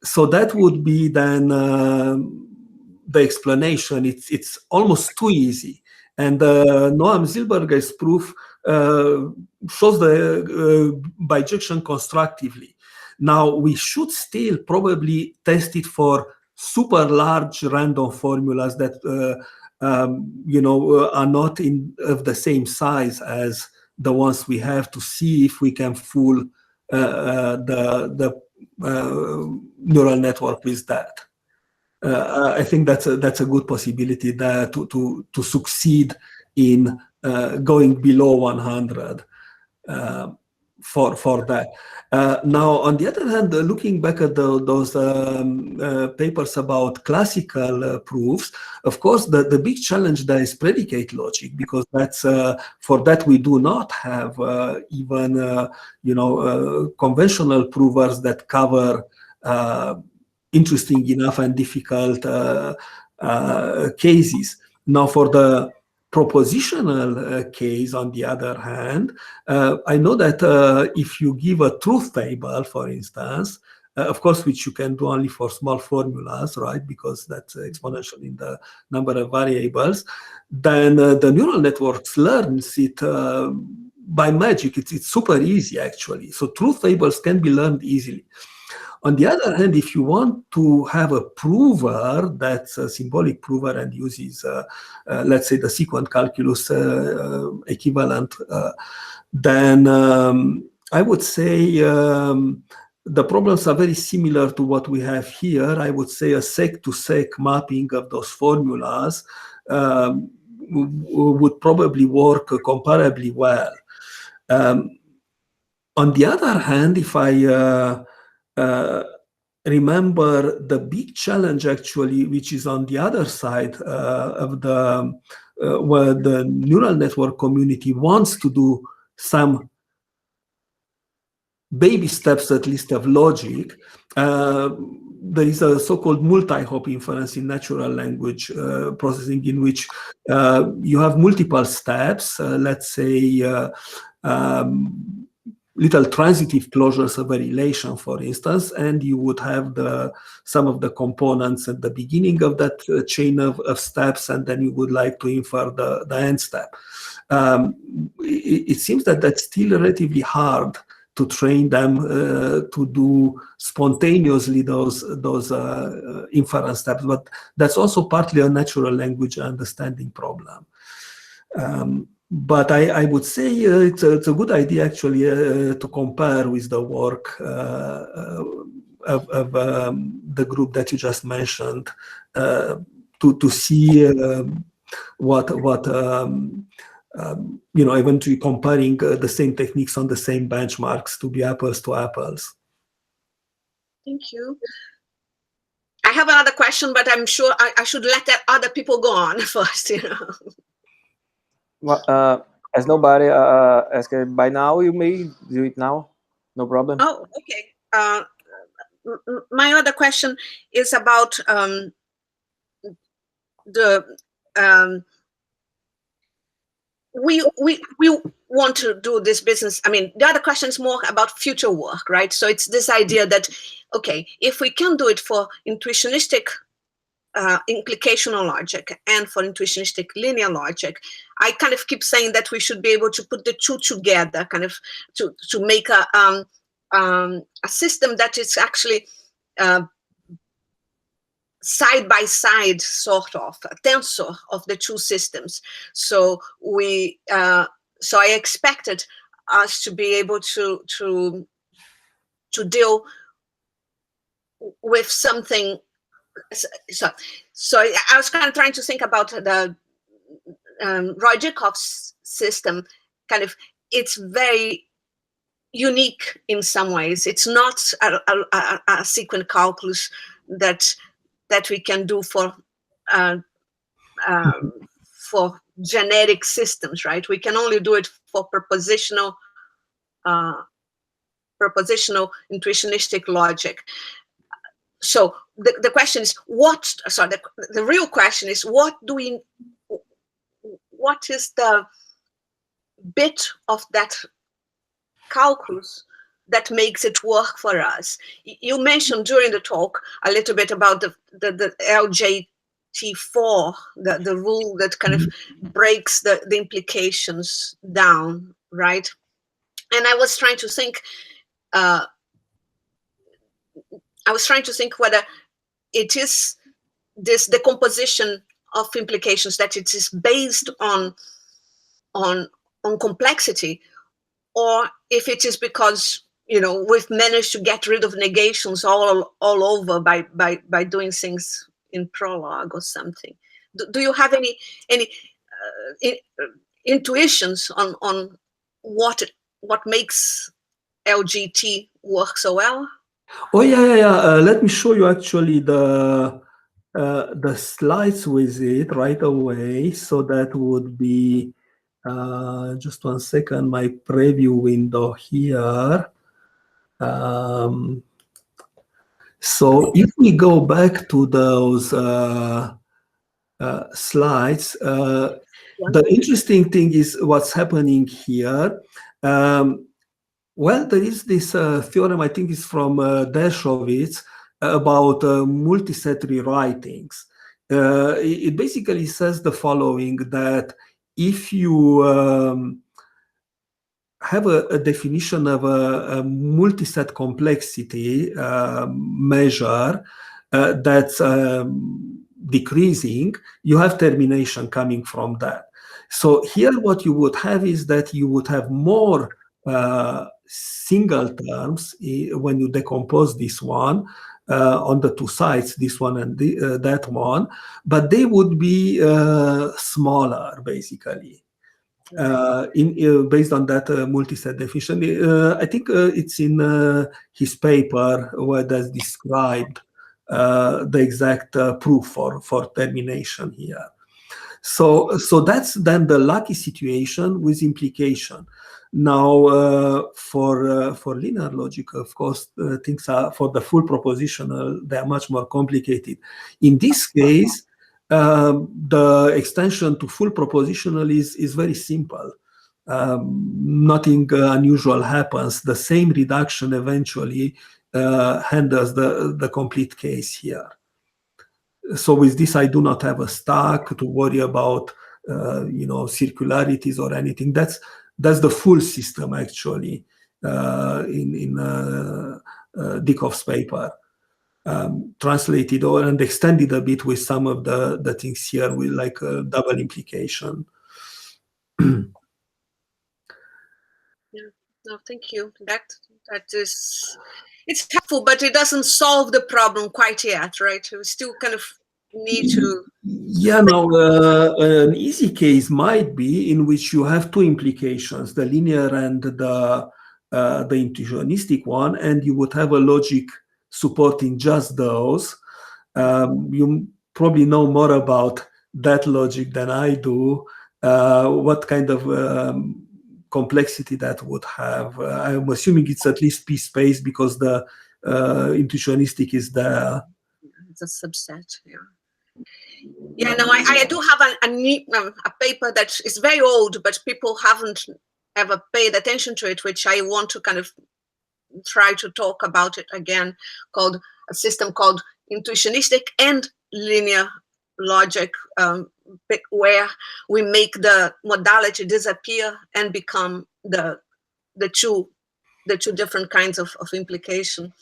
So that would be then the explanation. It's almost too easy. And Noam Zilberger's proof shows the bijection constructively. Now, we should still probably test it for super large random formulas that are not of the same size as the ones we have to see if we can fool the neural network with that. I think that's a good possibility there to succeed in going below 100 for that. Now, on the other hand, looking back at those papers about classical proofs, of course, the big challenge there is predicate logic, because that's for that we do not have even conventional provers that cover interesting enough and difficult cases. Now, for the propositional case, on the other hand, I know that if you give a truth table, for instance, of course, which you can do only for small formulas, right, because that's exponential in the number of variables, then the neural networks learns it by magic. It's super easy, actually. So truth tables can be learned easily. On the other hand, if you want to have a prover that's a symbolic prover and uses, let's say, the sequent calculus equivalent, then I would say the problems are very similar to what we have here. I would say a sec-to-sec mapping of those formulas would probably work comparably well. On the other hand, if I remember the big challenge, actually, which is on the other side of the where the neural network community wants to do some baby steps, at least, of logic. There is a so-called multi-hop inference in natural language processing, in which you have multiple steps, let's say little transitive closures of a relation, for instance, and you would have some of the components at the beginning of that chain of steps, and then you would like to infer the end step. It seems that that's still relatively hard to train them to do spontaneously those inference steps, but that's also partly a natural language understanding problem. But I would say it's a good idea, actually, to compare with the work of the group that you just mentioned, to see what eventually comparing the same techniques on the same benchmarks to be apples to apples. Thank you. I have another question, but I'm sure I should let other people go on first. Well, as nobody asked by now, you may do it now. No problem. Oh, okay. My other question is about we want to do this business. I mean, the other question is more about future work, right? So it's this idea that, okay, if we can do it for intuitionistic implicational logic and for intuitionistic linear logic, I kind of keep saying that we should be able to put the two together, kind of to make a system that is actually side by side, sort of a tensor of the two systems. So so I expected us to be able to deal with something. So I was kind of trying to think about the Lógicos system. Kind of, it's very unique in some ways. It's not a sequent calculus that we can do for generic systems, right? We can only do it for propositional intuitionistic logic. So the question is the real question is what is the bit of that calculus that makes it work for us? You mentioned during the talk a little bit about the LJT4, the rule that kind of breaks the implications down, right? And I was trying to think whether it is this decomposition of implications, that it is based on complexity, or if it is because we've managed to get rid of negations all over by doing things in Prolog or something. Do you have any intuitions on what makes LGT work so well? Oh yeah. Let me show you actually the slides with it right away. So that would be just 1 second. My preview window here. So if we go back to those slides, the interesting thing is what's happening here. Well, there is this theorem, I think it's from Dershowitz, about multiset rewritings. It basically says the following, that if you have a definition of a multiset complexity measure that's decreasing, you have termination coming from that. So here what you would have is that you would have more single terms when you decompose this one on the two sides, this one and that one, but they would be smaller, basically. Based on that multiset definition. I think it's in his paper where that's described the exact proof for termination here. So that's then the lucky situation with implication. Now, for linear logic, of course, things are, for the full propositional, they are much more complicated. In this case, the extension to full propositional is very simple. Nothing unusual happens. The same reduction eventually handles the complete case here. So with this, I do not have a stack to worry about, circularities or anything. That's the full system actually in Dickoff's paper. Translated and extended a bit with some of the things here, with like a double implication. No, thank you. That is, it's helpful, but it doesn't solve the problem quite yet, right? We still kind of need to. Yeah, now an easy case might be in which you have two implications, the linear and the intuitionistic one, and you would have a logic supporting just those. You probably know more about that logic than I do. What kind of complexity that would have? I'm assuming it's at least p space, because the intuitionistic is there. It's a subset, yeah. Yeah, no, I do have a paper that is very old, but people haven't ever paid attention to it, which I want to kind of try to talk about it again, called a system called intuitionistic and linear logic, where we make the modality disappear and become the two different kinds of implication.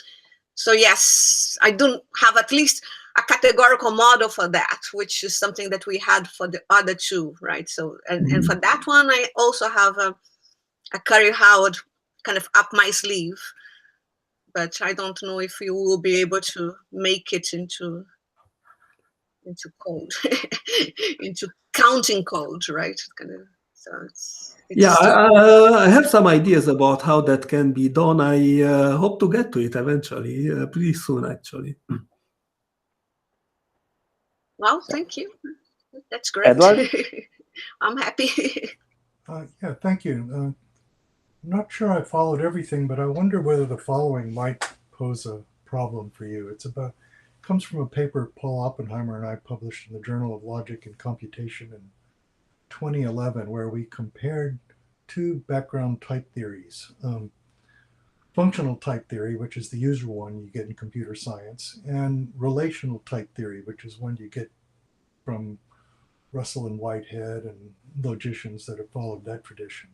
So yes, I do have at least a categorical model for that, which is something that we had for the other two, right? So and for that one, I also have a Curry-Howard kind of up my sleeve, but I don't know if you will be able to make it into code, into counting code, right? Kind of. So it's yeah, I have some ideas about how that can be done. I hope to get to it eventually, pretty soon, actually. Well, thank you. That's great. Edward? I'm happy. Yeah, thank you. I'm not sure I followed everything, but I wonder whether the following might pose a problem for you. It comes from a paper Paul Oppenheimer and I published in the Journal of Logic and Computation in 2011, where we compared two background type theories. Functional type theory, which is the usual one you get in computer science, and relational type theory, which is one you get from Russell and Whitehead and logicians that have followed that tradition.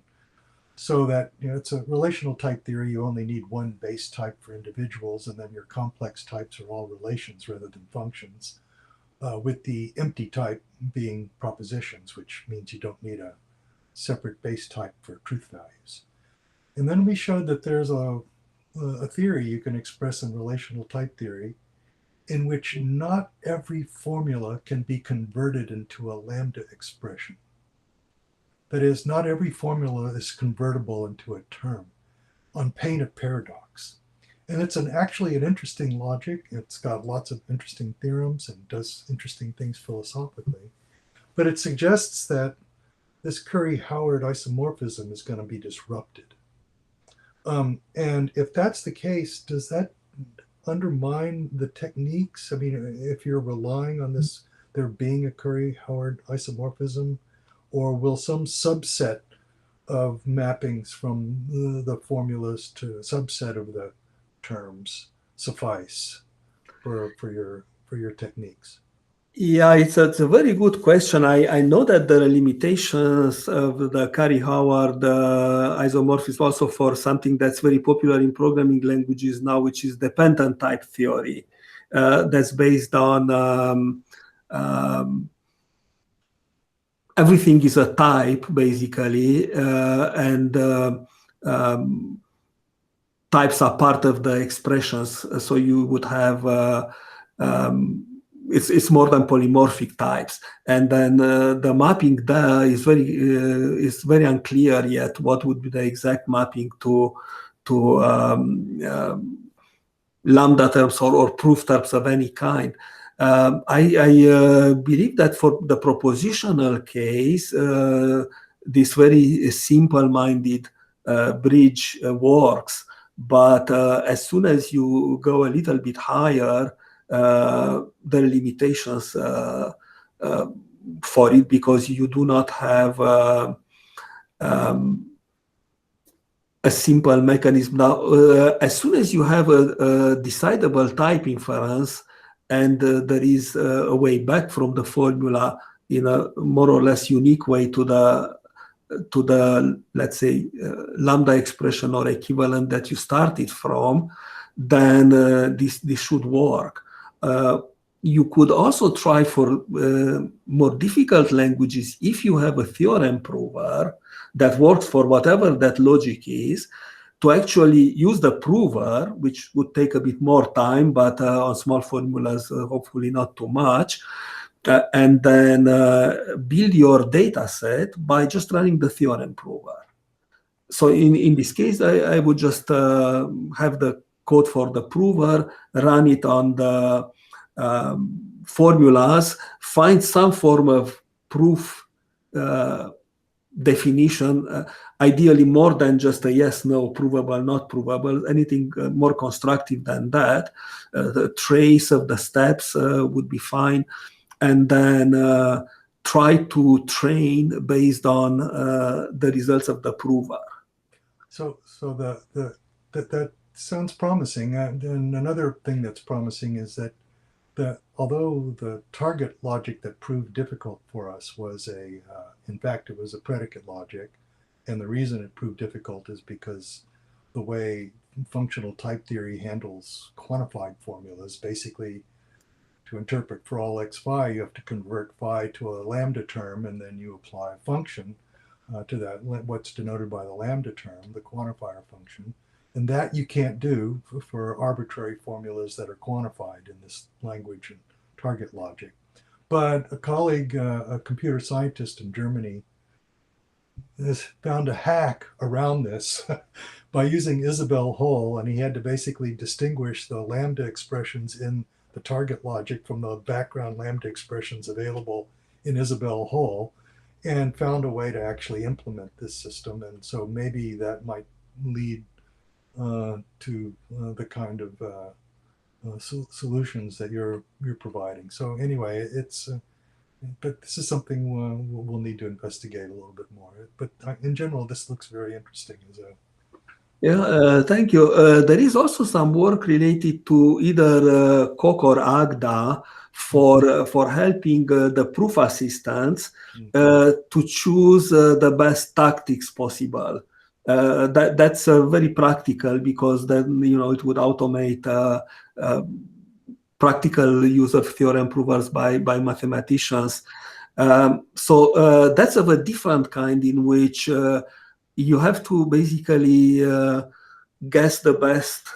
So that, it's a relational type theory. You only need one base type for individuals, and then your complex types are all relations rather than functions. with the empty type being propositions, which means you don't need a separate base type for truth values. And then we showed that there's a theory you can express in relational type theory in which not every formula can be converted into a lambda expression. That is, not every formula is convertible into a term on pain of paradox. And it's actually an interesting logic. It's got lots of interesting theorems and does interesting things philosophically. But it suggests that this Curry-Howard isomorphism is going to be disrupted. And if that's the case, does that undermine the techniques? I mean, if you're relying on this, there being a Curry-Howard isomorphism, or will some subset of mappings from the formulas to a subset of the terms suffice for your techniques? Yeah, it's a very good question. I know that there are limitations of the Curry-Howard isomorphism also for something that's very popular in programming languages now, which is dependent type theory. That's based on everything is a type, basically, and types are part of the expressions. So you would have it's more than polymorphic types, and then the mapping there is very unclear yet. What would be the exact mapping to lambda terms or proof terms of any kind? I believe that for the propositional case, this very simple-minded bridge works. But as soon as you go a little bit higher, there are limitations for it, because you do not have a simple mechanism. Now, as soon as you have a decidable type inference, and there is a way back from the formula in a more or less unique way to the let's say lambda expression or equivalent that you started from, then this should work. You could also try for more difficult languages, if you have a theorem prover that works for whatever that logic is, to actually use the prover, which would take a bit more time, but on small formulas, hopefully not too much, and then build your data set by just running the theorem prover. So in this case, I would just have the code for the prover, run it on the formulas, find some form of proof definition, ideally more than just a yes, no, provable, not provable, anything more constructive than that. The trace of the steps would be fine. And then try to train based on the results of the prover. So that sounds promising. And another thing that's promising is that although the target logic that proved difficult for us was in fact, it was a predicate logic. And the reason it proved difficult is because the way functional type theory handles quantified formulas, basically to interpret for all x phi, you have to convert phi to a lambda term, and then you apply a function to that, what's denoted by the lambda term, the quantifier function. And that you can't do for arbitrary formulas that are quantified in this language and target logic. But a colleague, a computer scientist in Germany, has found a hack around this by using Isabelle Hole, and he had to basically distinguish the lambda expressions in the target logic from the background lambda expressions available in Isabelle Hole, and found a way to actually implement this system. And so maybe that might lead to the kind of solutions that you're providing. So anyway, but this is something we'll need to investigate a little bit more. But in general, this looks very interesting as a Yeah, thank you. There is also some work related to either Kok or Agda for helping the proof assistants to choose the best tactics possible. That's very practical, because then it would automate practical use of theorem provers by mathematicians. So that's of a different kind, in which you have to basically guess the best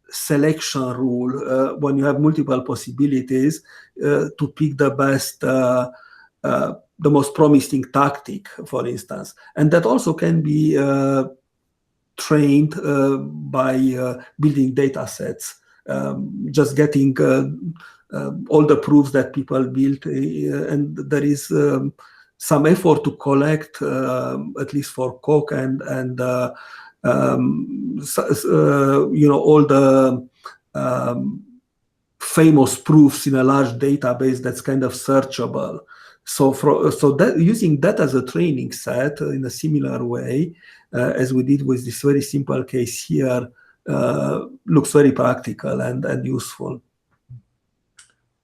selection rule when you have multiple possibilities to pick the best, the most promising tactic, for instance. And that also can be trained by building data sets, just getting all the proofs that people built, and there is some effort to collect, at least for Koch and all the famous proofs in a large database that's kind of searchable. So that, using that as a training set in a similar way as we did with this very simple case here, looks very practical and useful.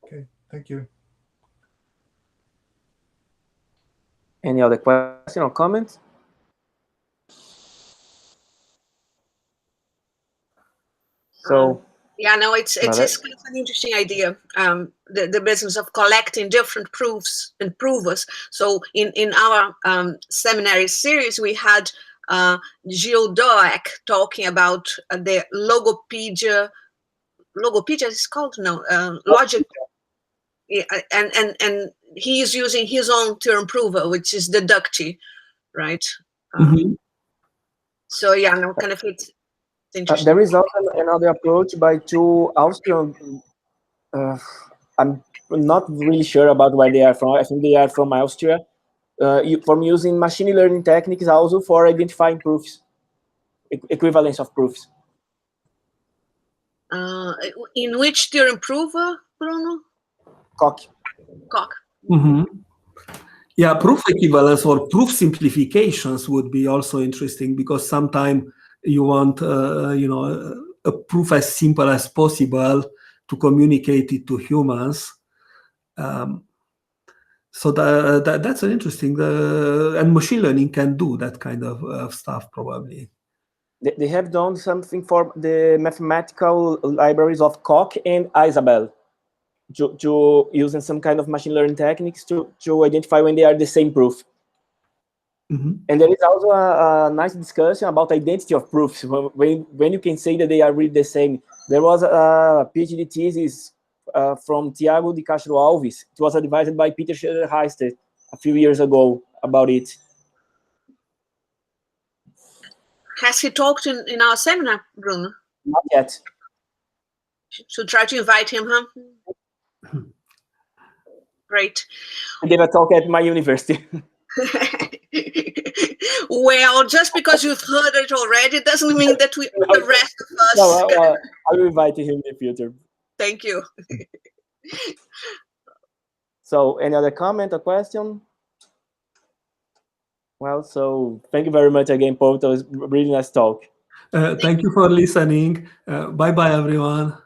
Okay, thank you. Any other question or comments? So yeah, no, it's kind of an interesting idea. The business of collecting different proofs and provers. So in our seminary series, we had Gilles Doak talking about the logopedia is called, no, logic, and he is using his own term prover, which is deductive, right? So yeah, no, kind of it's interesting. There is also another approach by two Austrian. I'm not really sure about where they are from. I think they are from Austria. From using machine learning techniques also for identifying proofs, equivalence of proofs. In which theorem prover, Bruno? Koch. Yeah, proof equivalence or proof simplifications would be also interesting, because sometimes you want a proof as simple as possible to communicate it to humans. So that's an interesting, and machine learning can do that kind of stuff probably. They have done something for the mathematical libraries of Koch and Isabelle, to using some kind of machine learning techniques to identify when they are the same proof. And there is also a nice discussion about identity of proofs, when you can say that they are really the same. There was a PhD thesis from Tiago de Castro Alves. It was advised by Peter Schroeder-Heister a few years ago about it. Has he talked in our seminar, Bruno? Not yet. Should try to invite him, huh? Great. I gave a talk at my university. Well, just because you've heard it already doesn't mean that the rest of us. No, I will invite him in the future. Thank you. So, any other comment or question? Well, so thank you very much again, Paul. It was a really nice talk. Thank you for listening. Bye-bye, everyone.